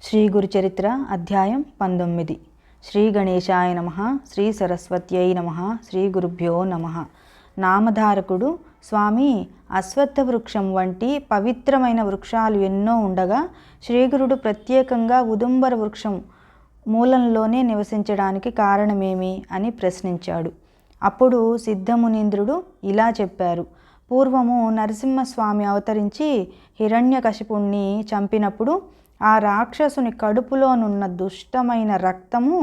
శ్రీ గురుచరిత్ర అధ్యాయం 19. శ్రీ గణేశాయ నమః. శ్రీ సరస్వత్యై నమః. శ్రీ గురుభ్యో నమః. నామధారకుడు స్వామి అశ్వత్థ వృక్షం వంటి పవిత్రమైన వృక్షాలు ఎన్నో ఉండగా శ్రీగురుడు ప్రత్యేకంగా ఉదుంబర వృక్షం మూలంలోనే నివసించడానికి కారణమేమి అని ప్రశ్నించాడు. అప్పుడు సిద్ధమునీంద్రుడు ఇలా చెప్పారు. పూర్వము నరసింహస్వామి అవతరించి హిరణ్యకశిపుణ్ణి చంపినప్పుడు ఆ రాక్షసుని కడుపులోనున్న దుష్టమైన రక్తము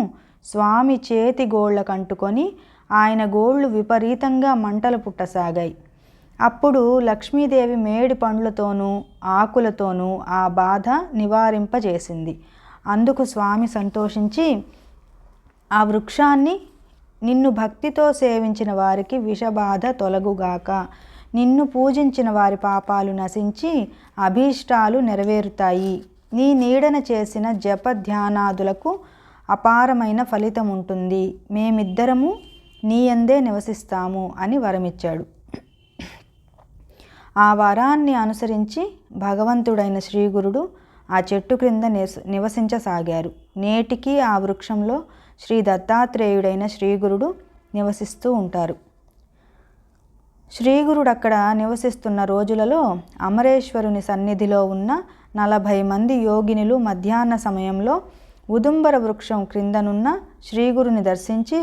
స్వామి చేతి గోళ్లకంటుకొని ఆయన గోళ్ళు విపరీతంగా మంటలు పుట్టసాగాయి. అప్పుడు లక్ష్మీదేవి మేడి పండ్లతోనూ ఆకులతోనూ ఆ బాధ నివారింపజేసింది. అందుకు స్వామి సంతోషించి, ఆ వృక్షాన్ని నిన్ను భక్తితో సేవించిన వారికి విషబాధ తొలగుగాక, నిన్ను పూజించిన వారి పాపాలు నశించి అభీష్టాలు నెరవేరుతాయి, నీ నీడన చేసిన జప ధ్యానాదులకు అపారమైన ఫలితం ఉంటుంది, మేమిద్దరము నీ యందే నివసిస్తాము అని వరమిచ్చాడు. ఆ వరాన్ని అనుసరించి భగవంతుడైన శ్రీగురుడు ఆ చెట్టు క్రింద నివసించసాగారు. నేటికి ఆ వృక్షంలో శ్రీ దత్తాత్రేయుడైన శ్రీగురుడు నివసిస్తూ ఉంటారు. శ్రీగురుడు అక్కడ నివసిస్తున్న రోజులలో అమరేశ్వరుని సన్నిధిలో ఉన్న 40 మంది యోగినులు మధ్యాహ్న సమయంలో ఉదుంబర వృక్షం క్రిందనున్న శ్రీగురుని దర్శించి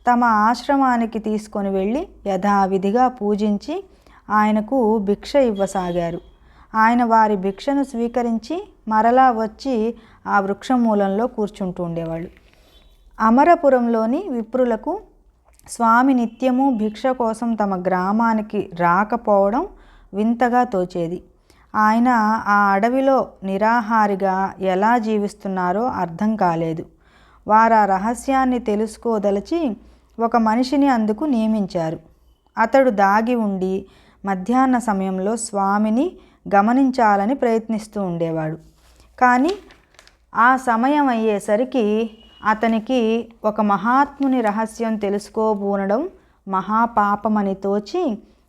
తమ ఆశ్రమానికి తీసుకొని వెళ్ళి యథావిధిగా పూజించి ఆయనకు భిక్ష ఇవ్వసాగారు. ఆయన వారి భిక్షను స్వీకరించి మరలా వచ్చి ఆ వృక్షమూలంలో కూర్చుంటూ ఉండేవాళ్ళు. అమరపురంలోని విప్రులకు స్వామి నిత్యము భిక్ష కోసం తమ గ్రామానికి రాకపోవడం వింతగా తోచేది. ఆయన ఆ అడవిలో నిరాహారిగా ఎలా జీవిస్తున్నారో అర్థం కాలేదు. వారు ఆ రహస్యాన్ని తెలుసుకోదలచి ఒక మనిషిని అందుకు నియమించారు. అతడు దాగి ఉండి మధ్యాహ్న సమయంలో స్వామిని గమనించాలని ప్రయత్నిస్తూ ఉండేవాడు. కానీ ఆ సమయం అయ్యేసరికి అతనికి ఒక మహాత్ముని రహస్యం తెలుసుకోబూనడం మహాపాపమని తోచి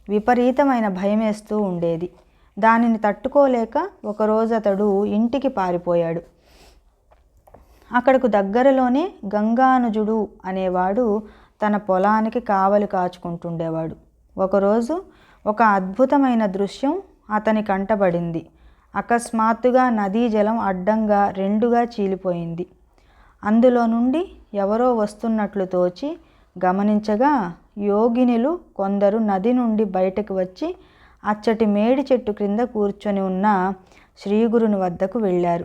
విపరీతమైన భయమేస్తూ ఉండేది. దానిని తట్టుకోలేక ఒకరోజు అతడు ఇంటికి పారిపోయాడు. అక్కడకు దగ్గరలోనే గంగానుజుడు అనేవాడు తన పొలానికి కావలి కాచుకుంటుండేవాడు. ఒకరోజు ఒక అద్భుతమైన దృశ్యం అతని కంటబడింది. అకస్మాత్తుగా నదీ జలం అడ్డంగా రెండుగా చీలిపోయింది. అందులో నుండి ఎవరో వస్తున్నట్లు తోచి గమనించగా యోగినులు కొందరు నది నుండి బయటకు వచ్చి అచ్చటి మేడి చెట్టు క్రింద కూర్చొని ఉన్న శ్రీగురుని వద్దకు వెళ్ళారు.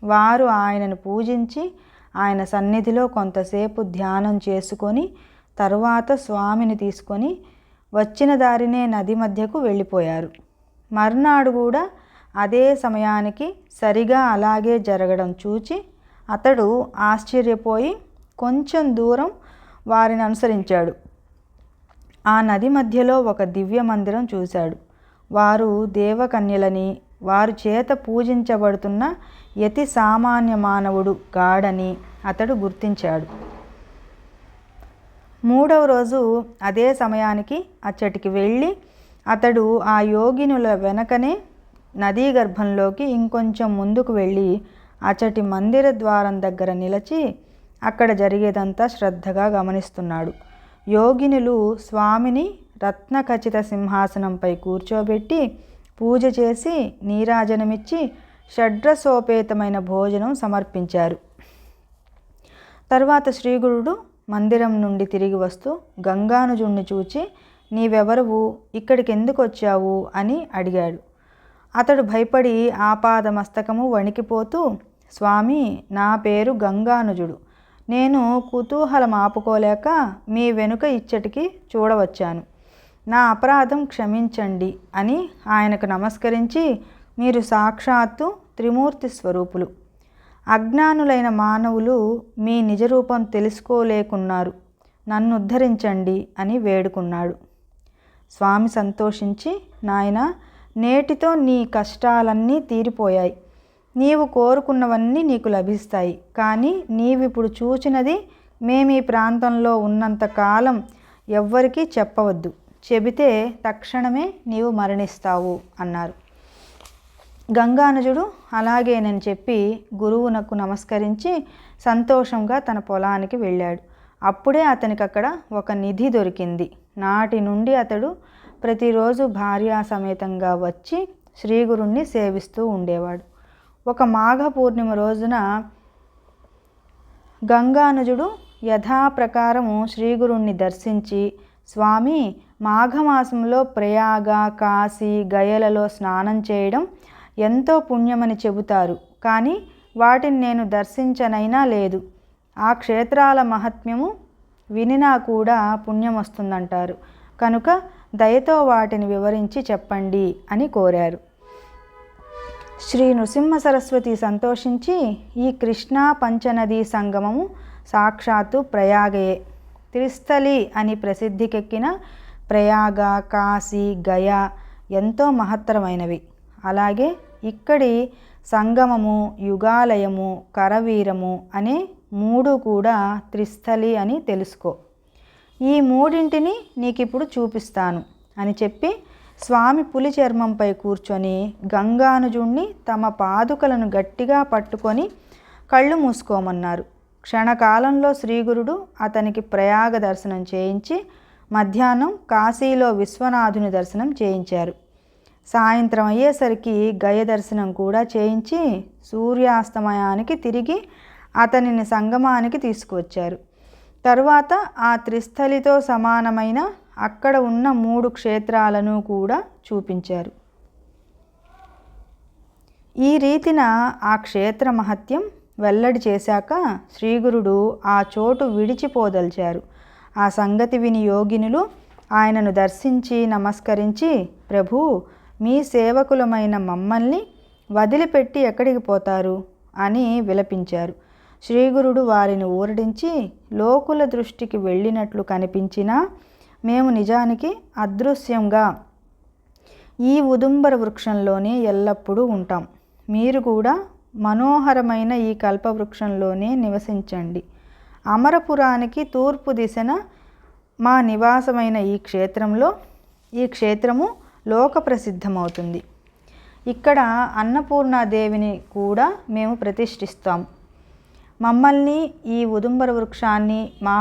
వారు ఆయనను పూజించి ఆయన సన్నిధిలో కొంతసేపు ధ్యానం చేసుకొని తరువాత స్వామిని తీసుకొని వచ్చిన దారినే నది మధ్యకు వెళ్ళిపోయారు. మర్నాడు కూడా అదే సమయానికి సరిగా అలాగే జరగడం చూచి అతడు ఆశ్చర్యపోయి కొంచెం దూరం వారిని అనుసరించాడు. ఆ నది మధ్యలో ఒక దివ్య మందిరం చూశాడు. వారు దేవకన్యలని, వారు చేత పూజించబడుతున్న యతి సామాన్య మానవుడు గాడని అతడు గుర్తించాడు. మూడవ రోజు అదే సమయానికి అచ్చటికి వెళ్ళి అతడు ఆ యోగినుల వెనకనే నదీ గర్భంలోకి ఇంకొంచెం ముందుకు వెళ్ళి అచ్చటి మందిర ద్వారం దగ్గర నిలిచి అక్కడ జరిగేదంతా శ్రద్ధగా గమనిస్తున్నాడు. యోగినులు స్వామిని రత్నఖచిత సింహాసనంపై కూర్చోబెట్టి పూజ చేసి నీరాజనమిచ్చి షడ్రసోపేతమైన భోజనం సమర్పించారు. తర్వాత శ్రీగురుడు మందిరం నుండి తిరిగి వస్తూ గంగానుజుణ్ణి చూచి, నీవెవరవు, ఇక్కడికి ఎందుకు వచ్చావు అని అడిగాడు. అతడు భయపడి ఆపాదమస్తకము వణికిపోతూ, స్వామి, నా పేరు గంగానుజుడు, నేను కుతూహలం ఆపుకోలేక మీ వెనుక ఇచ్చటికి చూడవచ్చాను, నా అపరాధం క్షమించండి అని ఆయనకు నమస్కరించి, మీరు సాక్షాత్తు త్రిమూర్తి స్వరూపులు, అజ్ఞానులైన మానవులు మీ నిజరూపం తెలుసుకోలేకున్నారు, నన్ను ఉద్ధరించండి అని వేడుకున్నాడు. స్వామి సంతోషించి, నాయనా, నేటితో నీ కష్టాలన్నీ తీరిపోయాయి, నీవు కోరుకున్నవన్నీ నీకు లభిస్తాయి. కానీ నీవిప్పుడు చూచినది మేము ఈ ప్రాంతంలో ఉన్నంతకాలం ఎవ్వరికీ చెప్పవద్దు, చెబితే తక్షణమే నీవు మరణిస్తావు అన్నారు. గంగానుజుడు అలాగేనని చెప్పి గురువునకు నమస్కరించి సంతోషంగా తన పొలానికి వెళ్ళాడు. అప్పుడే అతనికి అక్కడ ఒక నిధి దొరికింది. నాటి నుండి అతడు ప్రతిరోజు భార్యా సమేతంగా వచ్చి శ్రీగురుణ్ణి సేవిస్తూ ఉండేవాడు. ఒక మాఘ పూర్ణిమ రోజున గంగానుజుడు యథాప్రకారము శ్రీగురుణ్ణి దర్శించి, స్వామి, మాఘమాసంలో ప్రయాగ, కాశీ, గయలలో స్నానం చేయడం ఎంతో పుణ్యమని చెబుతారు, కానీ వాటిని నేను దర్శించనైనా లేదు. ఆ క్షేత్రాల మహాత్మ్యము వినినా కూడా పుణ్యం వస్తుందంటారు. కనుక దయతో వాటిని వివరించి చెప్పండి అని కోరారు. శ్రీ నృసింహ సరస్వతి సంతోషించి, ఈ కృష్ణా పంచనదీ సంగమము సాక్షాత్తు ప్రయాగయే. త్రిస్థలి అని ప్రసిద్ధికెక్కిన ప్రయాగ, కాశీ, గయా ఎంతో మహత్తరమైనవి. అలాగే ఇక్కడి సంగమము, యుగాలయము, కరవీరము అనే మూడు కూడా త్రిస్థలి అని తెలుసుకో. ఈ మూడింటిని నీకిప్పుడు చూపిస్తాను అని చెప్పి స్వామి పులి చర్మంపై కూర్చొని గంగానుజుణ్ణి తమ పాదుకలను గట్టిగా పట్టుకొని కళ్ళు మూసుకోమన్నారు. క్షణకాలంలో శ్రీగురుడు అతనికి ప్రయాగ దర్శనం చేయించి మధ్యాహ్నం కాశీలో విశ్వనాథుని దర్శనం చేయించారు. సాయంత్రం అయ్యేసరికి గయ దర్శనం కూడా చేయించి సూర్యాస్తమయానికి తిరిగి అతనిని సంగమానికి తీసుకువచ్చారు. తరువాత ఆ త్రిస్థలితో సమానమైన అక్కడ ఉన్న 3 క్షేత్రాలను కూడా చూపించారు. ఈ రీతిన ఆ క్షేత్ర మహత్యం వెల్లడి చేశాక శ్రీగురుడు ఆ చోటు విడిచిపోదలిచారు. ఆ సంగతి విని యోగినులు ఆయనను దర్శించి నమస్కరించి, ప్రభూ, మీ సేవకులమైన మమ్మల్ని వదిలిపెట్టి ఎక్కడికి పోతారు అని విలపించారు. శ్రీగురుడు వారిని ఊరడించి, లోకుల దృష్టికి వెళ్ళినట్లు కనిపించినా మేము నిజానికి అదృశ్యంగా ఈ ఉదుంబర వృక్షంలోనే ఎల్లప్పుడూ ఉంటాం. మీరు కూడా మనోహరమైన ఈ కల్పవృక్షంలోనే నివసించండి. అమరపురానికి తూర్పు దిశన మా నివాసమైన ఈ క్షేత్రము లోక ప్రసిద్ధమవుతుంది. ఇక్కడ అన్నపూర్ణాదేవిని కూడా మేము ప్రతిష్ఠిస్తాం. మమ్మల్ని, ఈ ఉదుంబర వృక్షాన్ని మా